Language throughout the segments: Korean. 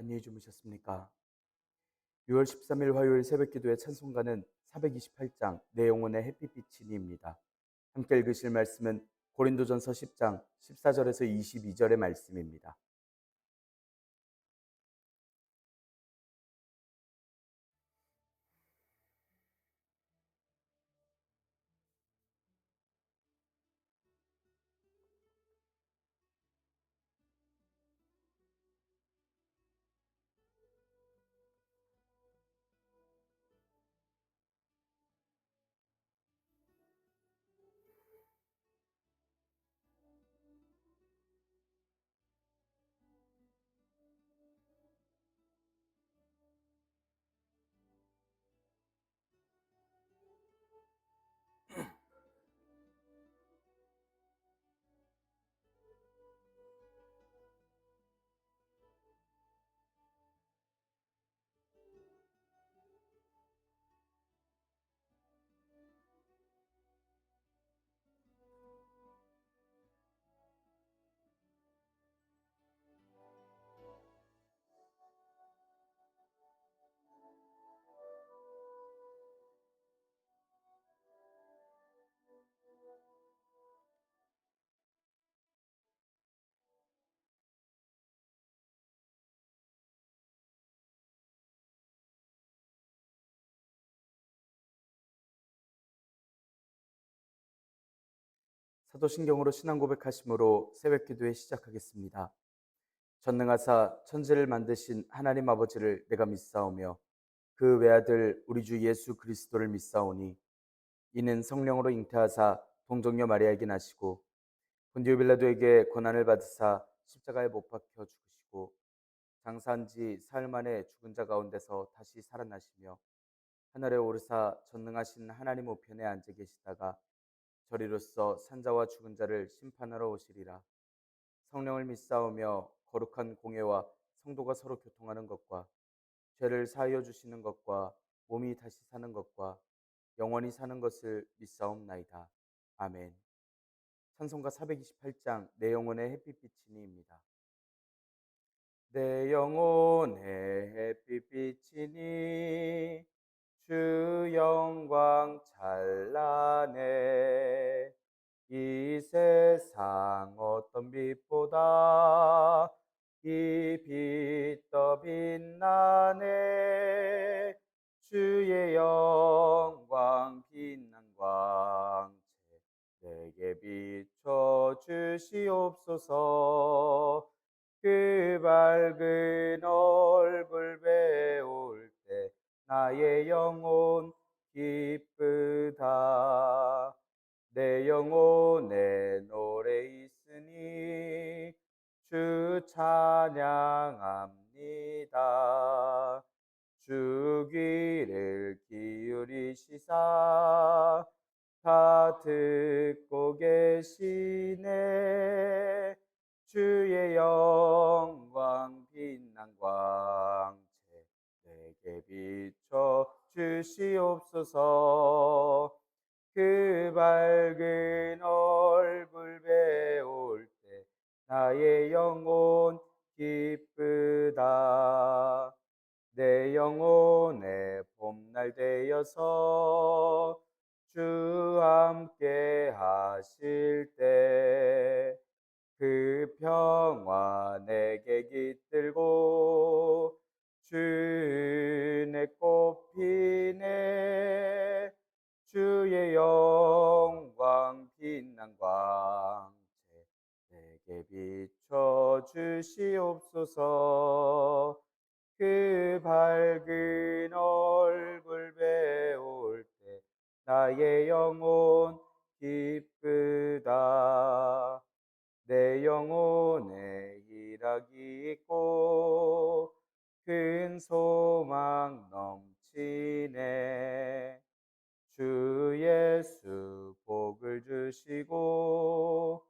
안녕히 주무셨습니까? 6월 13일 화요일 새벽기도의 찬송가는 428장 내 영혼의 햇빛비치니입니다. 함께 읽으실 말씀은 고린도전서 10장 14절에서 22절의 말씀입니다. 사도신경으로 신앙 고백하심으로 새벽기도회 시작하겠습니다. 전능하사 천지를 만드신 하나님 아버지를 내가 믿사오며 그 외아들 우리 주 예수 그리스도를 믿사오니 이는 성령으로 잉태하사 동정녀 마리아에게 나시고 본디오 빌라도에게 고난을 받으사 십자가에 못 박혀 죽으시고 장사한 지 사흘 만에 죽은 자 가운데서 다시 살아나시며 하늘에 오르사 전능하신 하나님 우편에 앉아 계시다가 저리로서 산자와 죽은 자를 심판하러 오시리라. 성령을 믿사오며 거룩한 공예와 성도가 서로 교통하는 것과 죄를 사하여 주시는 것과 몸이 다시 사는 것과 영원히 사는 것을 믿사옵나이다. 아멘. 찬송가 428장 내 영혼의 햇빛비치니입니다. 내 영혼의 햇빛비치니 주 영광 찬란해 이 세상 어떤 빛보다 이 빛 더 빛나네 주의 영광 빛난 광채 내게 비춰 주시옵소서 그 밝은 얼굴 배울 때 나의 영혼 기쁘다 내 영혼에 노래 있으니 주 찬양합니다 주 귀를 기울이시사 다 듣고 계시네 주의 영광 빛난 광채 내게 비춰 주시옵소서 그 밝은 얼굴 배울 때 나의 영혼 기쁘다 내 영혼의 봄날 되어서 주 함께 하실 때 그 평화 내게 깃들고 주의 꽃피네 주의 영광 빛난 광채 내게 비춰 주시옵소서 그 밝은 얼굴 배울 때 나의 영혼 기쁘다 내 영혼에 희락이 있고 큰 소망 넘치네 주 예수 복을 주시고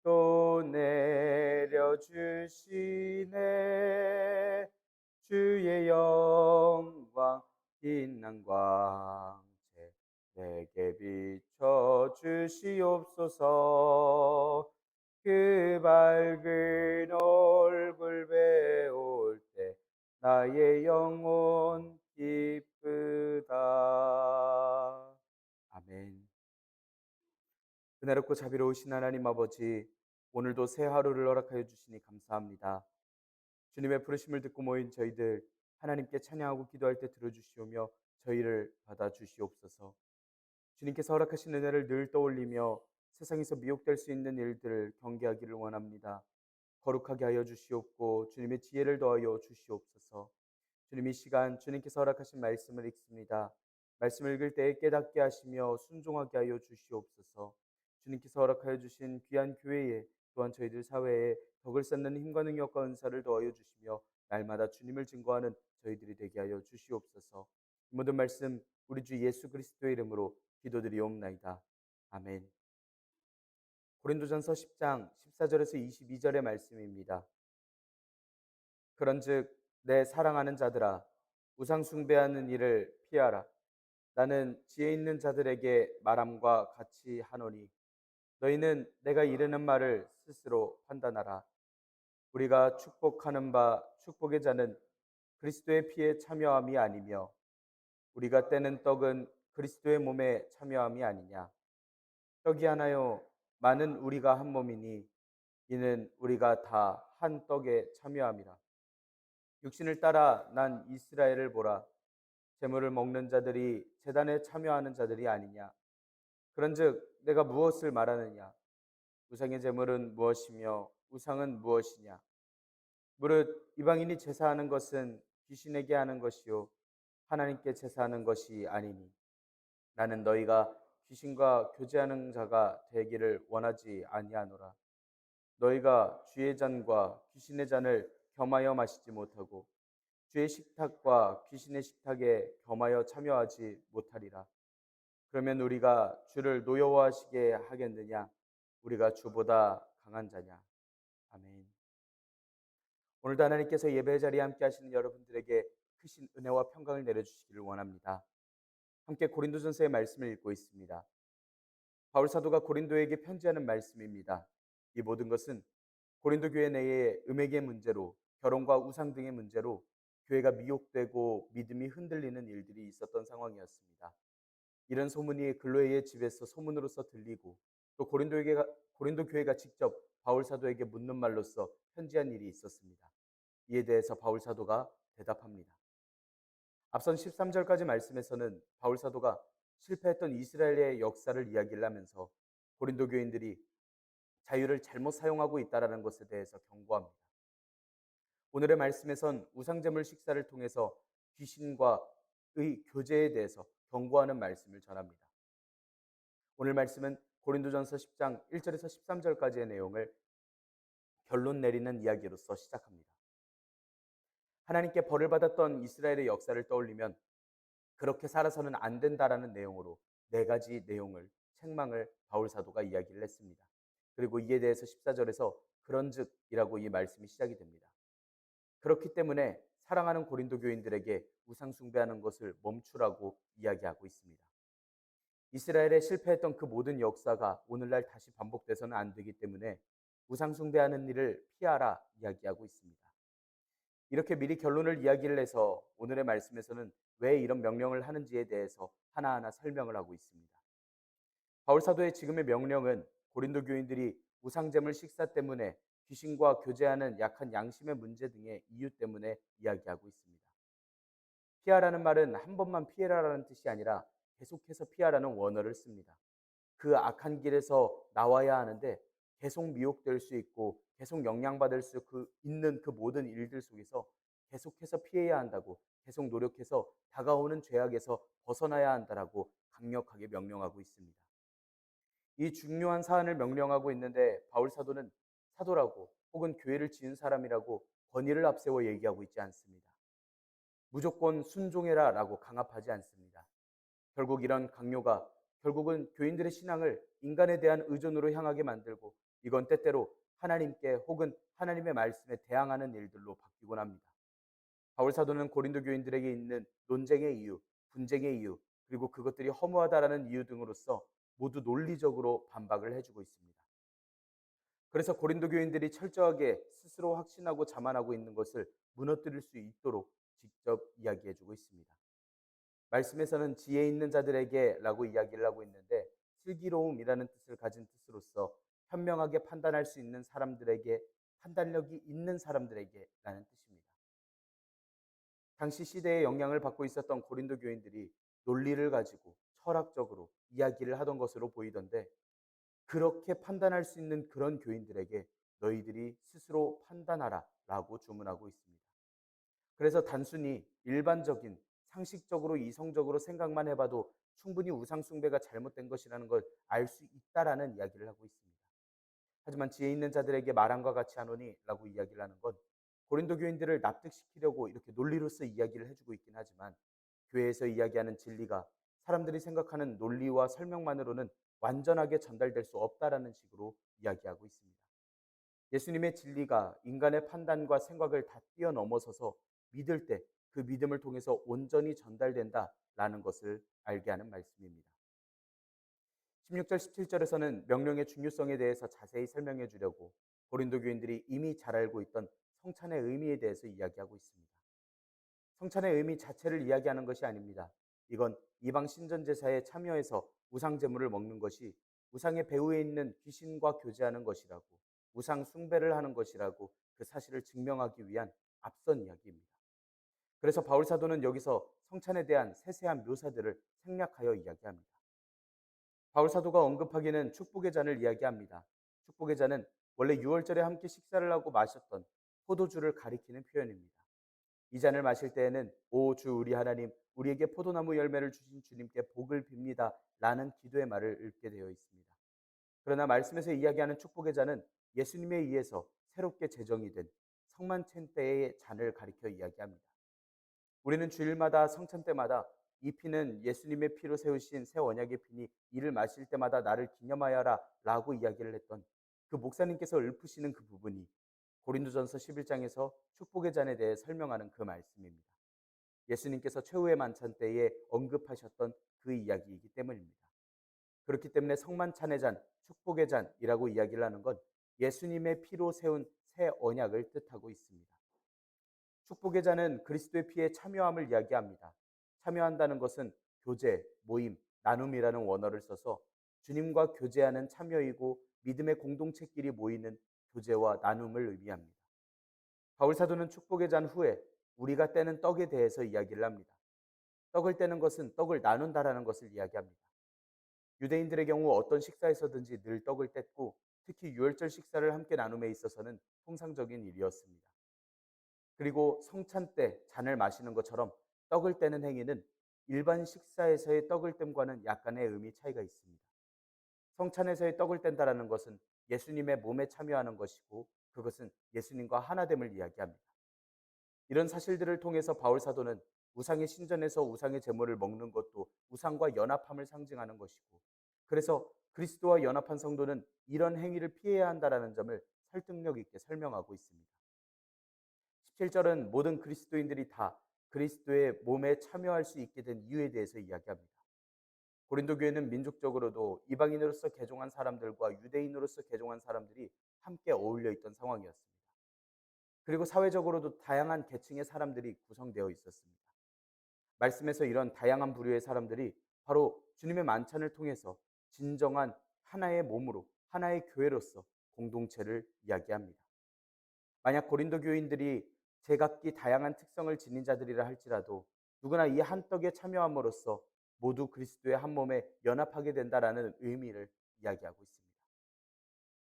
또 내려주시네 주의 영광 빛난 광채 내게 비춰 주시옵소서 그 밝은 얼굴 배울 때 나의 영혼 기쁘다. 아멘. 은혜롭고 자비로우신 하나님 아버지, 오늘도 새 하루를 허락하여 주시니 감사합니다. 주님의 부르심을 듣고 모인 저희들, 하나님께 찬양하고 기도할 때 들어주시오며 저희를 받아주시옵소서. 주님께서 허락하신 은혜를 늘 떠올리며 세상에서 미혹될 수 있는 일들을 경계하기를 원합니다. 거룩하게 하여 주시옵고 주님의 지혜를 더하여 주시옵소서. 주님, 이 시간 주님께서 허락하신 말씀을 읽습니다. 말씀을 읽을 때에 깨닫게 하시며 순종하게 하여 주시옵소서. 주님께서 허락하여 주신 귀한 교회에, 또한 저희들 사회에 덕을 쌓는 힘과 능력과 은사를 더하여 주시며 날마다 주님을 증거하는 저희들이 되게 하여 주시옵소서. 이 모든 말씀 우리 주 예수 그리스도의 이름으로 기도드리옵나이다. 아멘. 고린도전서 10장 14절에서 22절의 말씀입니다. 그런즉 내 사랑하는 자들아, 우상 숭배하는 일을 피하라. 나는 지혜 있는 자들에게 말함과 같이 하노니 너희는 내가 이르는 말을 스스로 판단하라. 우리가 축복하는 바 축복의 자는 그리스도의 피에 참여함이 아니며 우리가 떼는 떡은 그리스도의 몸에 참여함이 아니냐. 떡이 하나요 많은 우리가 한 몸이니 이는 우리가 다 한 떡에 참여함이라. 육신을 따라 난 이스라엘을 보라. 제물을 먹는 자들이 제단에 참여하는 자들이 아니냐. 그런즉 내가 무엇을 말하느냐. 우상의 제물은 무엇이며 우상은 무엇이냐. 무릇 이방인이 제사하는 것은 귀신에게 하는 것이요 하나님께 제사하는 것이 아니니 나는 너희가 귀신과 교제하는 자가 되기를 원하지 아니하노라. 너희가 주의 잔과 귀신의 잔을 겸하여 마시지 못하고 주의 식탁과 귀신의 식탁에 겸하여 참여하지 못하리라. 그러면 우리가 주를 노여워하시게 하겠느냐? 우리가 주보다 강한 자냐? 아멘. 오늘도 하나님께서 예배 자리에 함께 하시는 여러분들에게 크신 은혜와 평강을 내려주시기를 원합니다. 함께 고린도전서의 말씀을 읽고 있습니다. 바울 사도가 고린도에게 편지하는 말씀입니다. 이 모든 것은 고린도 교회 내에 음행의 문제로, 결혼과 우상 등의 문제로 교회가 미혹되고 믿음이 흔들리는 일들이 있었던 상황이었습니다. 이런 소문이 글로이의 집에서 소문으로서 들리고 또 고린도 교회가 직접 바울 사도에게 묻는 말로써 편지한 일이 있었습니다. 이에 대해서 바울 사도가 대답합니다. 앞선 13절까지 말씀에서는 바울 사도가 실패했던 이스라엘의 역사를 이야기를 하면서 고린도 교인들이 자유를 잘못 사용하고 있다는 것에 대해서 경고합니다. 오늘의 말씀에선 우상제물 식사를 통해서 귀신과의 교제에 대해서 경고하는 말씀을 전합니다. 오늘 말씀은 고린도전서 10장 1절에서 13절까지의 내용을 결론 내리는 이야기로서 시작합니다. 하나님께 벌을 받았던 이스라엘의 역사를 떠올리면 그렇게 살아서는 안 된다라는 내용으로 네 가지 내용을 책망을 바울 사도가 이야기를 했습니다. 그리고 이에 대해서 14절에서 그런즉이라고 이 말씀이 시작이 됩니다. 그렇기 때문에 사랑하는 고린도 교인들에게 우상 숭배하는 것을 멈추라고 이야기하고 있습니다. 이스라엘에 실패했던 그 모든 역사가 오늘날 다시 반복돼서는 안 되기 때문에 우상 숭배하는 일을 피하라 이야기하고 있습니다. 이렇게 미리 결론을 이야기를 해서 오늘의 말씀에서는 왜 이런 명령을 하는지에 대해서 하나하나 설명을 하고 있습니다. 바울 사도의 지금의 명령은 고린도 교인들이 우상제물 식사 때문에 귀신과 교제하는 약한 양심의 문제 등의 이유 때문에 이야기하고 있습니다. 피하라는 말은 한 번만 피해라라는 뜻이 아니라 계속해서 피하라는 원어를 씁니다. 그 악한 길에서 나와야 하는데 계속 미혹될 수 있고 계속 영향받을 수 있는 그 모든 일들 속에서 계속해서 피해야 한다고, 계속 노력해서 다가오는 죄악에서 벗어나야 한다라고 강력하게 명령하고 있습니다. 이 중요한 사안을 명령하고 있는데 바울 사도는 사도라고 혹은 교회를 지은 사람이라고 권위를 앞세워 얘기하고 있지 않습니다. 무조건 순종해라라고 강압하지 않습니다. 결국 이런 강요가 결국은 교인들의 신앙을 인간에 대한 의존으로 향하게 만들고 이건 때때로 하나님께 혹은 하나님의 말씀에 대항하는 일들로 바뀌곤 합니다. 바울 사도는 고린도 교인들에게 있는 논쟁의 이유, 분쟁의 이유, 그리고 그것들이 허무하다라는 이유 등으로서 모두 논리적으로 반박을 해주고 있습니다. 그래서 고린도 교인들이 철저하게 스스로 확신하고 자만하고 있는 것을 무너뜨릴 수 있도록 직접 이야기해 주고 있습니다. 말씀에서는 지혜 있는 자들에게라고 이야기를 하고 있는데 슬기로움이라는 뜻을 가진 뜻으로서 현명하게 판단할 수 있는 사람들에게, 판단력이 있는 사람들에게라는 뜻입니다. 당시 시대에 영향을 받고 있었던 고린도 교인들이 논리를 가지고 철학적으로 이야기를 하던 것으로 보이던데, 그렇게 판단할 수 있는 그런 교인들에게 너희들이 스스로 판단하라 라고 주문하고 있습니다. 그래서 단순히 일반적인 상식적으로 이성적으로 생각만 해봐도 충분히 우상숭배가 잘못된 것이라는 걸 알 수 있다라는 이야기를 하고 있습니다. 하지만 지혜 있는 자들에게 말함과 같이 하노니 라고 이야기를 하는 건 고린도 교인들을 납득시키려고 이렇게 논리로서 이야기를 해주고 있긴 하지만, 교회에서 이야기하는 진리가 사람들이 생각하는 논리와 설명만으로는 완전하게 전달될 수 없다라는 식으로 이야기하고 있습니다. 예수님의 진리가 인간의 판단과 생각을 다 뛰어넘어서서 믿을 때 그 믿음을 통해서 온전히 전달된다라는 것을 알게 하는 말씀입니다. 16절 17절에서는 명령의 중요성에 대해서 자세히 설명해 주려고 고린도 교인들이 이미 잘 알고 있던 성찬의 의미에 대해서 이야기하고 있습니다. 성찬의 의미 자체를 이야기하는 것이 아닙니다. 이건 이방 신전 제사에 참여해서 우상 제물을 먹는 것이 우상의 배후에 있는 귀신과 교제하는 것이라고, 우상 숭배를 하는 것이라고 그 사실을 증명하기 위한 앞선 이야기입니다. 그래서 바울 사도는 여기서 성찬에 대한 세세한 묘사들을 생략하여 이야기합니다. 바울 사도가 언급하기는 축복의 잔을 이야기합니다. 축복의 잔은 원래 유월절에 함께 식사를 하고 마셨던 포도주를 가리키는 표현입니다. 이 잔을 마실 때에는 오 주 우리 하나님, 우리에게 포도나무 열매를 주신 주님께 복을 빕니다 라는 기도의 말을 읽게 되어 있습니다. 그러나 말씀에서 이야기하는 축복의 잔은 예수님에 의해서 새롭게 제정이 된 성만찬 때의 잔을 가리켜 이야기합니다. 우리는 주일마다 성찬 때마다 이 피는 예수님의 피로 세우신 새 언약의 피니 이를 마실 때마다 나를 기념하여라 라고 이야기를 했던 그 목사님께서 읊으시는 그 부분이 고린도전서 11장에서 축복의 잔에 대해 설명하는 그 말씀입니다. 예수님께서 최후의 만찬 때에 언급하셨던 그 이야기이기 때문입니다. 그렇기 때문에 성만찬의 잔, 축복의 잔이라고 이야기를 하는 건 예수님의 피로 세운 새 언약을 뜻하고 있습니다. 축복의 잔은 그리스도의 피에 참여함을 이야기합니다. 참여한다는 것은 교제, 모임, 나눔이라는 원어를 써서 주님과 교제하는 참여이고 믿음의 공동체끼리 모이는 교제와 나눔을 의미합니다. 바울 사도는 축복의 잔 후에 우리가 떼는 떡에 대해서 이야기를 합니다. 떡을 떼는 것은 떡을 나눈다라는 것을 이야기합니다. 유대인들의 경우 어떤 식사에서든지 늘 떡을 뗐고, 특히 유월절 식사를 함께 나눔에 있어서는 통상적인 일이었습니다. 그리고 성찬 때 잔을 마시는 것처럼 떡을 떼는 행위는 일반 식사에서의 떡을 땜과는 약간의 의미 차이가 있습니다. 성찬에서의 떡을 뗀다라는 것은 예수님의 몸에 참여하는 것이고, 그것은 예수님과 하나됨을 이야기합니다. 이런 사실들을 통해서 바울 사도는 우상의 신전에서 우상의 제물을 먹는 것도 우상과 연합함을 상징하는 것이고, 그래서 그리스도와 연합한 성도는 이런 행위를 피해야 한다라는 점을 설득력 있게 설명하고 있습니다. 17절은 모든 그리스도인들이 다 그리스도의 몸에 참여할 수 있게 된 이유에 대해서 이야기합니다. 고린도 교회는 민족적으로도 이방인으로서 개종한 사람들과 유대인으로서 개종한 사람들이 함께 어울려 있던 상황이었습니다. 그리고 사회적으로도 다양한 계층의 사람들이 구성되어 있었습니다. 말씀에서 이런 다양한 부류의 사람들이 바로 주님의 만찬을 통해서 진정한 하나의 몸으로, 하나의 교회로서 공동체를 이야기합니다. 만약 고린도 교인들이 제각기 다양한 특성을 지닌 자들이라 할지라도 누구나 이 한 떡에 참여함으로써 모두 그리스도의 한 몸에 연합하게 된다라는 의미를 이야기하고 있습니다.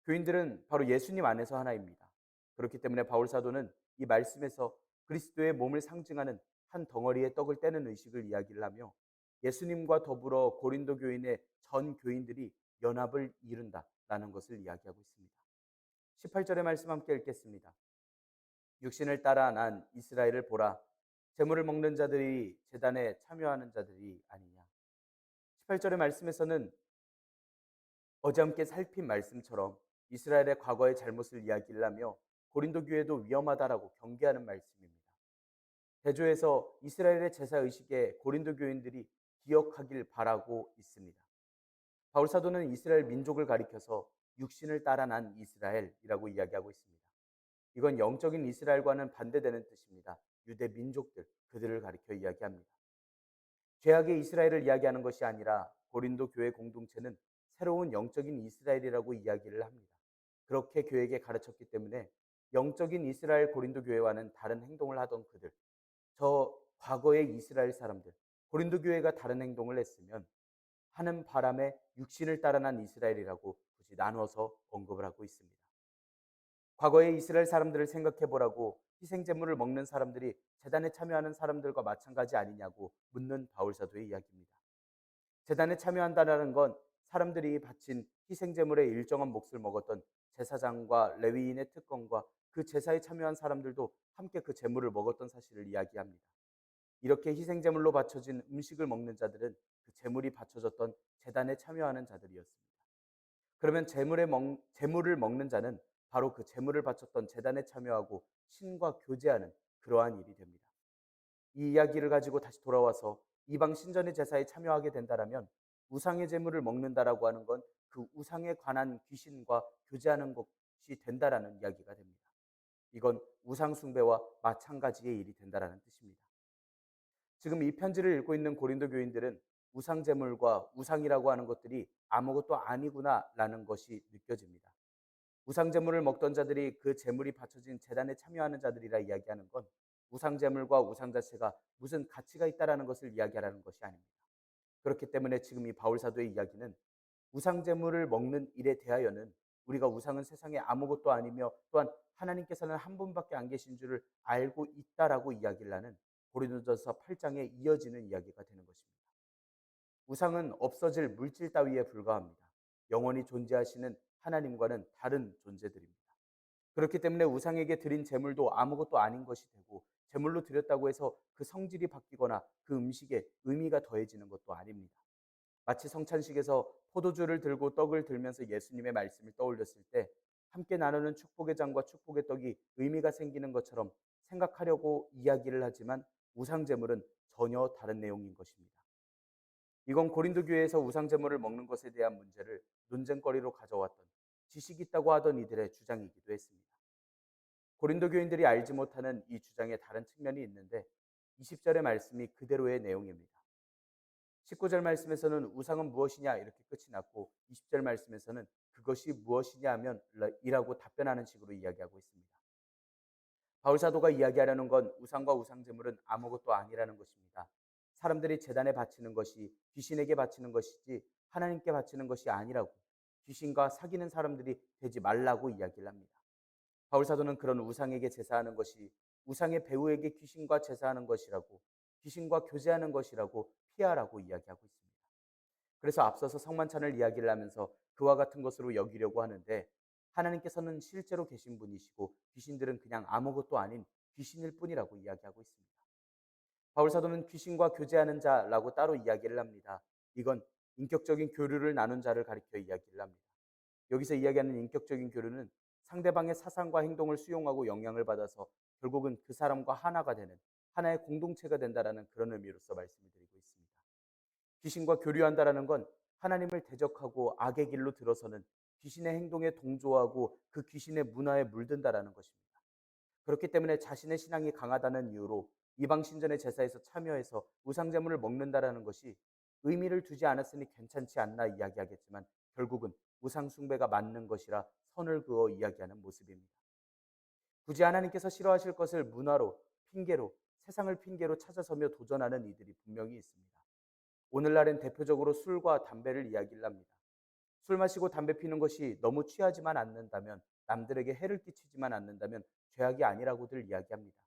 교인들은 바로 예수님 안에서 하나입니다. 그렇기 때문에 바울 사도는 이 말씀에서 그리스도의 몸을 상징하는 한 덩어리의 떡을 떼는 의식을 이야기를 하며 예수님과 더불어 고린도 교인의 전 교인들이 연합을 이룬다라는 것을 이야기하고 있습니다. 18절의 말씀 함께 읽겠습니다. 육신을 따라 난 이스라엘을 보라. 제물을 먹는 자들이 제단에 참여하는 자들이 아니냐. 18절의 말씀에서는 어제 함께 살핀 말씀처럼 이스라엘의 과거의 잘못을 이야기를 하며 고린도 교회도 위험하다라고 경계하는 말씀입니다. 대조에서 이스라엘의 제사의식에 고린도 교인들이 기억하길 바라고 있습니다. 바울 사도는 이스라엘 민족을 가리켜서 육신을 따라 난 이스라엘이라고 이야기하고 있습니다. 이건 영적인 이스라엘과는 반대되는 뜻입니다. 유대 민족들, 그들을 가리켜 이야기합니다. 죄악의 이스라엘을 이야기하는 것이 아니라 고린도 교회 공동체는 새로운 영적인 이스라엘이라고 이야기를 합니다. 그렇게 교회에게 가르쳤기 때문에 영적인 이스라엘 고린도 교회와는 다른 행동을 하던 그들, 저 과거의 이스라엘 사람들, 고린도 교회가 다른 행동을 했으면 하는 바람에 육신을 따라 난 이스라엘이라고 굳이 나눠서 언급을 하고 있습니다. 과거의 이스라엘 사람들을 생각해 보라고 희생제물을 먹는 사람들이 제단에 참여하는 사람들과 마찬가지 아니냐고 묻는 바울 사도의 이야기입니다. 제단에 참여한다는 건 사람들이 바친 희생제물의 일정한 몫을 먹었던 제사장과 레위인의 특권과 그 제사에 참여한 사람들도 함께 그 제물을 먹었던 사실을 이야기합니다. 이렇게 희생제물로 바쳐진 음식을 먹는 자들은 그 제물이 바쳐졌던 제단에 참여하는 자들이었습니다. 그러면 제물을 먹는 자는 바로 그 제물을 바쳤던 제단에 참여하고 신과 교제하는 그러한 일이 됩니다. 이 이야기를 가지고 다시 돌아와서 이방 신전의 제사에 참여하게 된다라면 우상의 제물을 먹는다라고 하는 건 그 우상에 관한 귀신과 교제하는 것이 된다라는 이야기가 됩니다. 이건 우상 숭배와 마찬가지의 일이 된다라는 뜻입니다. 지금 이 편지를 읽고 있는 고린도 교인들은 우상 제물과 우상이라고 하는 것들이 아무것도 아니구나라는 것이 느껴집니다. 우상 제물을 먹던 자들이 그 제물이 바쳐진 제단에 참여하는 자들이라 이야기하는 건 우상 제물과 우상 자체가 무슨 가치가 있다라는 것을 이야기하라는 것이 아닙니다. 그렇기 때문에 지금 이 바울 사도의 이야기는 우상 제물을 먹는 일에 대하여는 우리가 우상은 세상에 아무것도 아니며 또한 하나님께서는 한 분밖에 안 계신 줄을 알고 있다라고 이야기를 하는 고린도전서 8장에 이어지는 이야기가 되는 것입니다. 우상은 없어질 물질 따위에 불과합니다. 영원히 존재하시는 하나님과는 다른 존재들입니다. 그렇기 때문에 우상에게 드린 제물도 아무것도 아닌 것이 되고 제물로 드렸다고 해서 그 성질이 바뀌거나 그 음식에 의미가 더해지는 것도 아닙니다. 마치 성찬식에서 포도주를 들고 떡을 들면서 예수님의 말씀을 떠올렸을 때 함께 나누는 축복의 잔과 축복의 떡이 의미가 생기는 것처럼 생각하려고 이야기를 하지만 우상 제물은 전혀 다른 내용인 것입니다. 이건 고린도 교회에서 우상 제물을 먹는 것에 대한 문제를 논쟁거리로 가져왔던 지식 있다고 하던 이들의 주장이기도 했습니다. 고린도 교인들이 알지 못하는 이 주장에 다른 측면이 있는데 20절의 말씀이 그대로의 내용입니다. 19절 말씀에서는 우상은 무엇이냐 이렇게 끝이 났고 20절 말씀에서는 그것이 무엇이냐 하면 이라고 답변하는 식으로 이야기하고 있습니다. 바울 사도가 이야기하려는 건 우상과 우상 제물은 아무것도 아니라는 것입니다. 사람들이 제단에 바치는 것이 귀신에게 바치는 것이지 하나님께 바치는 것이 아니라고 귀신과 사귀는 사람들이 되지 말라고 이야기를 합니다. 바울 사도는 그런 우상에게 제사하는 것이 우상의 배우에게 귀신과 제사하는 것이라고 귀신과 교제하는 것이라고 피하라고 이야기하고 있습니다. 그래서 앞서서 성만찬을 이야기를 하면서 그와 같은 것으로 여기려고 하는데 하나님께서는 실제로 계신 분이시고 귀신들은 그냥 아무것도 아닌 귀신일 뿐이라고 이야기하고 있습니다. 바울 사도는 귀신과 교제하는 자라고 따로 이야기를 합니다. 이건 인격적인 교류를 나눈 자를 가리켜 이야기를 합니다. 여기서 이야기하는 인격적인 교류는 상대방의 사상과 행동을 수용하고 영향을 받아서 결국은 그 사람과 하나가 되는 하나의 공동체가 된다라는 그런 의미로서 말씀을 드리고 있습니다. 귀신과 교류한다라는 건 하나님을 대적하고 악의 길로 들어서는 귀신의 행동에 동조하고 그 귀신의 문화에 물든다라는 것입니다. 그렇기 때문에 자신의 신앙이 강하다는 이유로 이방 신전의 제사에서 참여해서 우상제물을 먹는다라는 것이 의미를 두지 않았으니 괜찮지 않나 이야기하겠지만 결국은 우상 숭배가 맞는 것이라 선을 그어 이야기하는 모습입니다. 굳이 하나님께서 싫어하실 것을 문화로, 핑계로, 세상을 핑계로 찾아서며 도전하는 이들이 분명히 있습니다. 오늘날엔 대표적으로 술과 담배를 이야기를 합니다. 술 마시고 담배 피는 것이 너무 취하지만 않는다면, 남들에게 해를 끼치지만 않는다면 죄악이 아니라고들 이야기합니다.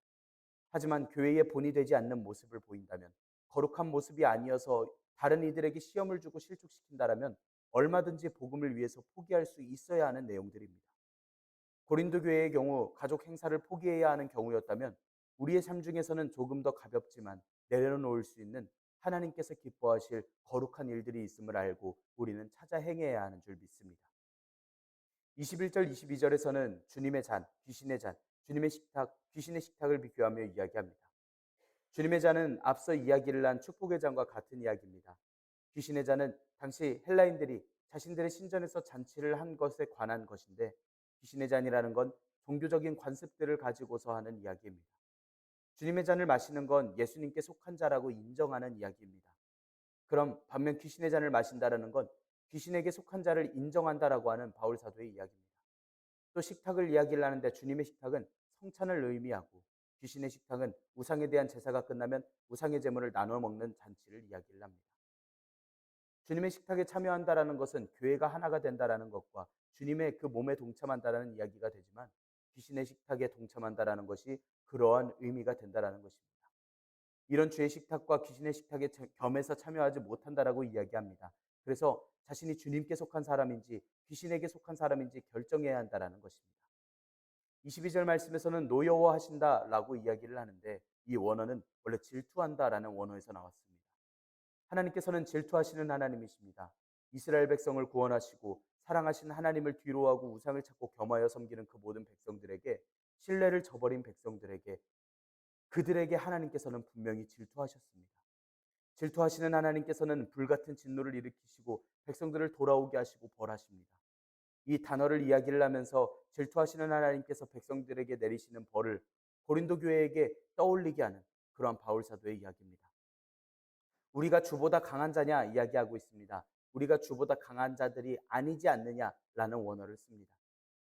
하지만 교회의 본이 되지 않는 모습을 보인다면, 거룩한 모습이 아니어서 다른 이들에게 시험을 주고 실족시킨다라면 얼마든지 복음을 위해서 포기할 수 있어야 하는 내용들입니다. 고린도 교회의 경우 가족 행사를 포기해야 하는 경우였다면 우리의 삶 중에서는 조금 더 가볍지만 내려놓을 수 있는 하나님께서 기뻐하실 거룩한 일들이 있음을 알고 우리는 찾아 행해야 하는 줄 믿습니다. 21절, 22절에서는 주님의 잔, 귀신의 잔, 주님의 식탁, 귀신의 식탁을 비교하며 이야기합니다. 주님의 잔은 앞서 이야기를 한 축복의 잔과 같은 이야기입니다. 귀신의 잔은 당시 헬라인들이 자신들의 신전에서 잔치를 한 것에 관한 것인데 귀신의 잔이라는 건 종교적인 관습들을 가지고서 하는 이야기입니다. 주님의 잔을 마시는 건 예수님께 속한 자라고 인정하는 이야기입니다. 그럼 반면 귀신의 잔을 마신다라는 건 귀신에게 속한 자를 인정한다라고 하는 바울 사도의 이야기입니다. 또 식탁을 이야기를 하는데 주님의 식탁은 성찬을 의미하고 귀신의 식탁은 우상에 대한 제사가 끝나면 우상의 제물을 나눠 먹는 잔치를 이야기를 합니다. 주님의 식탁에 참여한다라는 것은 교회가 하나가 된다라는 것과 주님의 그 몸에 동참한다라는 이야기가 되지만 귀신의 식탁에 동참한다라는 것이 그러한 의미가 된다라는 것입니다. 이런 주의 식탁과 귀신의 식탁에 겸해서 참여하지 못한다라고 이야기합니다. 그래서 자신이 주님께 속한 사람인지 귀신에게 속한 사람인지 결정해야 한다라는 것입니다. 22절 말씀에서는 노여워하신다라고 이야기를 하는데 이 원어는 원래 질투한다라는 원어에서 나왔습니다. 하나님께서는 질투하시는 하나님이십니다. 이스라엘 백성을 구원하시고 사랑하신 하나님을 뒤로하고 우상을 찾고 겸하여 섬기는 그 모든 백성들에게 신뢰를 저버린 백성들에게 그들에게 하나님께서는 분명히 질투하셨습니다. 질투하시는 하나님께서는 불같은 진노를 일으키시고 백성들을 돌아오게 하시고 벌하십니다. 이 단어를 이야기를 하면서 질투하시는 하나님께서 백성들에게 내리시는 벌을 고린도 교회에게 떠올리게 하는 그러한 바울 사도의 이야기입니다. 우리가 주보다 강한 자냐 이야기하고 있습니다. 우리가 주보다 강한 자들이 아니지 않느냐라는 원어를 씁니다.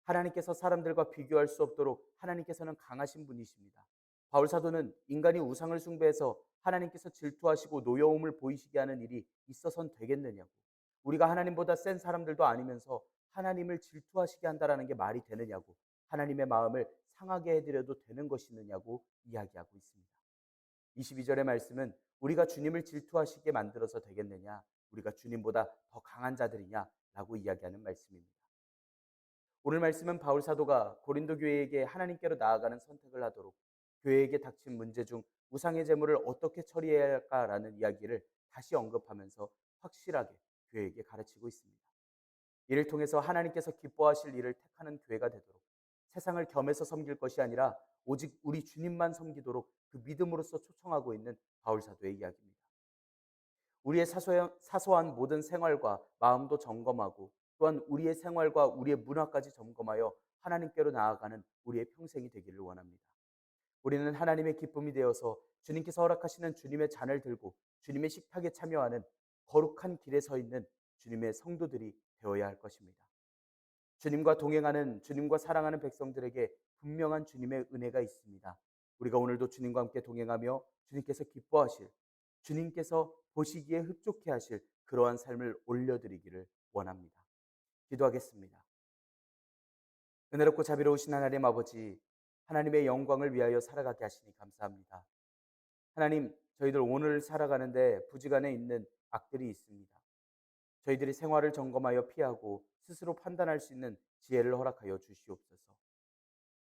하나님께서 사람들과 비교할 수 없도록 하나님께서는 강하신 분이십니다. 바울 사도는 인간이 우상을 숭배해서 하나님께서 질투하시고 노여움을 보이시게 하는 일이 있어선 되겠느냐고, 우리가 하나님보다 센 사람들도 아니면서 하나님을 질투하시게 한다라는 게 말이 되느냐고, 하나님의 마음을 상하게 해드려도 되는 것이느냐고 이야기하고 있습니다. 22절의 말씀은 우리가 주님을 질투하시게 만들어서 되겠느냐, 우리가 주님보다 더 강한 자들이냐 라고 이야기하는 말씀입니다. 오늘 말씀은 바울 사도가 고린도 교회에게 하나님께로 나아가는 선택을 하도록 교회에게 닥친 문제 중 우상의 제물을 어떻게 처리해야 할까라는 이야기를 다시 언급하면서 확실하게 교회에게 가르치고 있습니다. 이를 통해서 하나님께서 기뻐하실 일을 택하는 교회가 되도록 세상을 겸해서 섬길 것이 아니라 오직 우리 주님만 섬기도록 그 믿음으로써 초청하고 있는 바울 사도의 이야기입니다. 우리의 사소한 모든 생활과 마음도 점검하고 또한 우리의 생활과 우리의 문화까지 점검하여 하나님께로 나아가는 우리의 평생이 되기를 원합니다. 우리는 하나님의 기쁨이 되어서 주님께서 허락하시는 주님의 잔을 들고 주님의 식탁에 참여하는 거룩한 길에 서 있는 주님의 성도들이 되어야 할 것입니다. 주님과 동행하는, 주님과 사랑하는 백성들에게 분명한 주님의 은혜가 있습니다. 우리가 오늘도 주님과 함께 동행하며 주님께서 기뻐하실, 주님께서 보시기에 흡족해 하실 그러한 삶을 올려드리기를 원합니다. 기도하겠습니다. 은혜롭고 자비로우신 하나님 아버지, 하나님의 영광을 위하여 살아가게 하시니 감사합니다. 하나님, 저희들 오늘 살아가는데 부지간에 있는 악들이 있습니다. 저희들이 생활을 점검하여 피하고 스스로 판단할 수 있는 지혜를 허락하여 주시옵소서.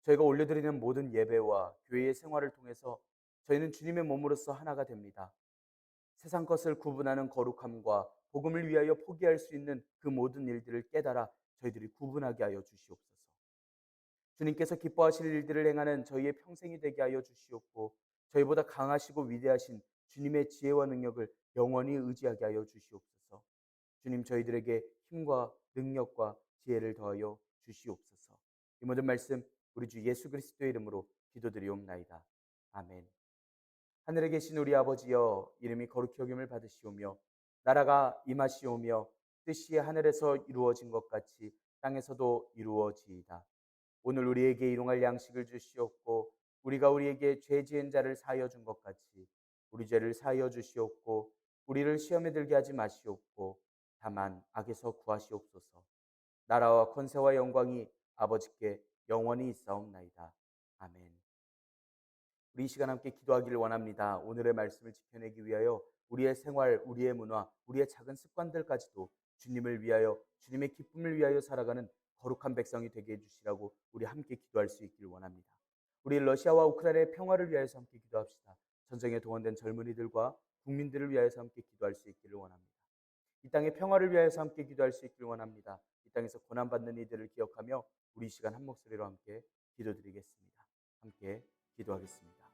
저희가 올려드리는 모든 예배와 교회의 생활을 통해서 저희는 주님의 몸으로서 하나가 됩니다. 세상 것을 구분하는 거룩함과 복음을 위하여 포기할 수 있는 그 모든 일들을 깨달아 저희들이 구분하게 하여 주시옵소서. 주님께서 기뻐하실 일들을 행하는 저희의 평생이 되게 하여 주시옵고 저희보다 강하시고 위대하신 주님의 지혜와 능력을 영원히 의지하게 하여 주시옵소서. 주님, 저희들에게 힘과 능력과 지혜를 더하여 주시옵소서. 이 모든 말씀 우리 주 예수 그리스도의 이름으로 기도드리옵나이다. 아멘. 하늘에 계신 우리 아버지여, 이름이 거룩히 여김을 받으시오며 나라가 임하시오며 뜻이 하늘에서 이루어진 것 같이 땅에서도 이루어지이다. 오늘 우리에게 일용할 양식을 주시옵고 우리가 우리에게 죄 지은 자를 사하여 준 것 같이 우리 죄를 사하여 주시옵고 우리를 시험에 들게 하지 마시옵고 다만 악에서 구하시옵소서. 나라와 권세와 영광이 아버지께 영원히 있사옵나이다. 아멘. 우리 이 시간 함께 기도하기를 원합니다. 오늘의 말씀을 지켜내기 위하여 우리의 생활, 우리의 문화, 우리의 작은 습관들까지도 주님을 위하여, 주님의 기쁨을 위하여 살아가는 거룩한 백성이 되게 해주시라고 우리 함께 기도할 수 있기를 원합니다. 우리 러시아와 우크라이나의 평화를 위하여서 함께 기도합시다. 전쟁에 동원된 젊은이들과 국민들을 위하여서 함께 기도할 수 있기를 원합니다. 이 땅의 평화를 위하여서 함께 기도할 수 있기를 원합니다. 이 땅에서 고난받는 이들을 기억하며 우리 이 시간 한 목소리로 함께 기도드리겠습니다. 함께 기도하겠습니다.